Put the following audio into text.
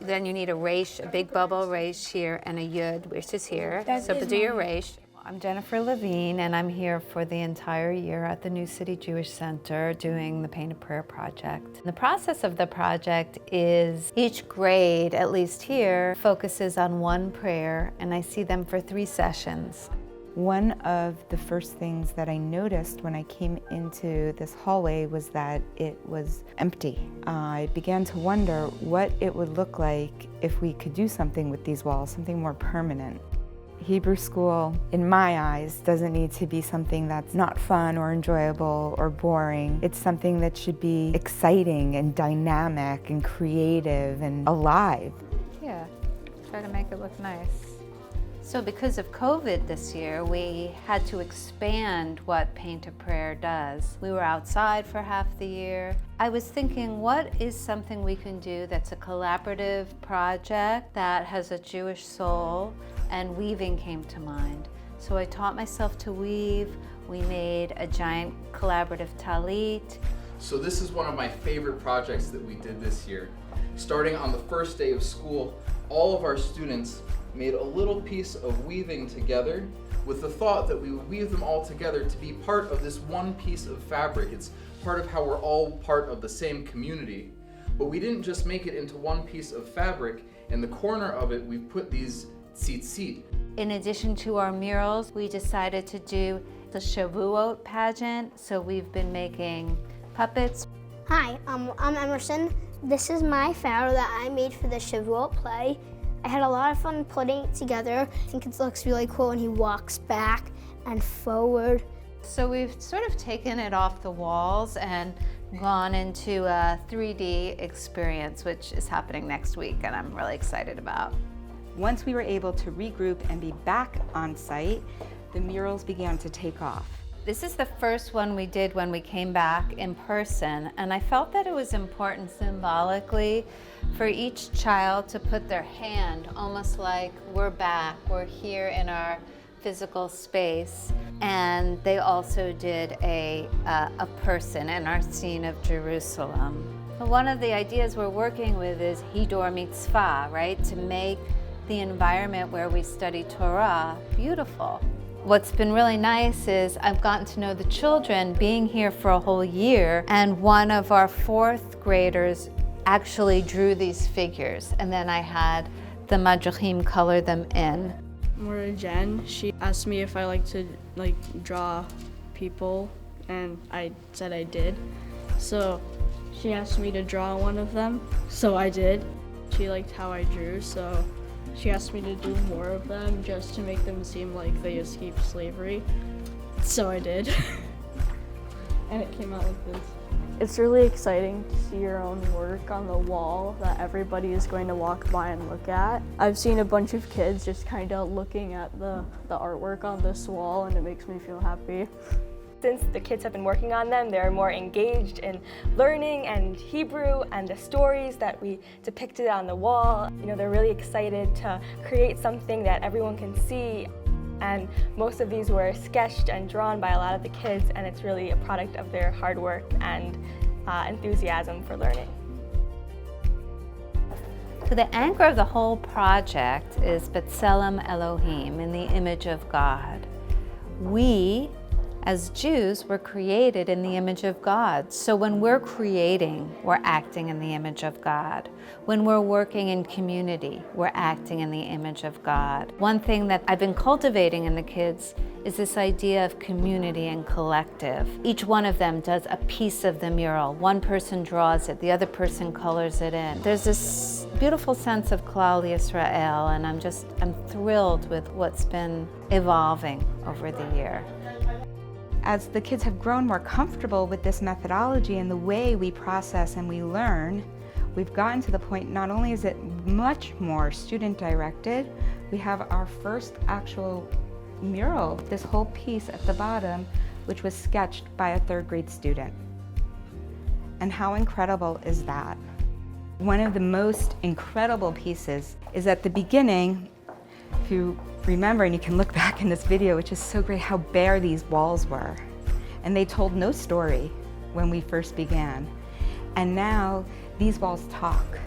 Then you need a resh, a big bubble resh here, and a yud, which is here. So do your resh. I'm Jennifer Levine, and I'm here for the entire year at the New City Jewish Center doing the Painted Prayer Project. The process of the project is each grade, at least here, focuses on one prayer, and I see them for 3 sessions. One of the first things that I noticed when I came into this hallway was that it was empty. I began to wonder what it would look like if we could do something with these walls, something more permanent. Hebrew school, in my eyes, doesn't need to be something that's not fun or enjoyable or boring. It's something that should be exciting and dynamic and creative and alive. Yeah, try to make it look nice. So because of COVID this year, we had to expand what Painted Prayer does. We were outside for half the year. I was thinking, what is something we can do that's a collaborative project that has a Jewish soul? And weaving came to mind. So I taught myself to weave. We made a giant collaborative talit. So this is one of my favorite projects that we did this year. Starting on the first day of school, all of our students made a little piece of weaving together with the thought that we would weave them all together to be part of this one piece of fabric. It's part of how we're all part of the same community. But we didn't just make it into one piece of fabric. In the corner of it, we put these tzitzit. In addition to our murals, we decided to do the Shavuot pageant. So we've been making puppets. Hi, I'm Emerson. This is my pharaoh that I made for the Shavuot play. I had a lot of fun putting it together. I think it looks really cool when he walks back and forward. So we've sort of taken it off the walls and gone into a 3D experience, which is happening next week, and I'm really excited about. Once we were able to regroup and be back on site, the murals began to take off. This is the first one we did when we came back in person, and I felt that it was important symbolically for each child to put their hand almost like we're back, we're here in our physical space. And they also did a person in our scene of Jerusalem. One of the ideas we're working with is Hidor Mitzvah, right? To make the environment where we study Torah beautiful. What's been really nice is I've gotten to know the children being here for a whole year, and one of our 4th graders actually drew these figures, and then I had the Madrachim color them in. Mora Jen, she asked me if I like to draw people, and I said I did. So she asked me to draw one of them, so I did. She liked how I drew, so she asked me to do more of them just to make them seem like they escaped slavery. So I did. And it came out like this. It's really exciting to see your own work on the wall that everybody is going to walk by and look at. I've seen a bunch of kids just kind of looking at the artwork on this wall, and it makes me feel happy. Since the kids have been working on them, they're more engaged in learning and Hebrew and the stories that we depicted on the wall. You know, they're really excited to create something that everyone can see. And most of these were sketched and drawn by a lot of the kids, and it's really a product of their hard work and enthusiasm for learning. So the anchor of the whole project is B'Tselem Elohim, in the image of God. We, as Jews, were created in the image of God. So when we're creating, we're acting in the image of God. When we're working in community, we're acting in the image of God. One thing that I've been cultivating in the kids is this idea of community and collective. Each one of them does a piece of the mural. One person draws it, the other person colors it in. There's this beautiful sense of Klal Yisrael, and I'm thrilled with what's been evolving over the year. As the kids have grown more comfortable with this methodology and the way we process and we learn, we've gotten to the point, not only is it much more student-directed, we have our first actual mural, this whole piece at the bottom, which was sketched by a 3rd grade student. And how incredible is that? One of the most incredible pieces is at the beginning, if you remember, and you can look back in this video, which is so great, how bare these walls were. And they told no story when we first began. And now these walls talk.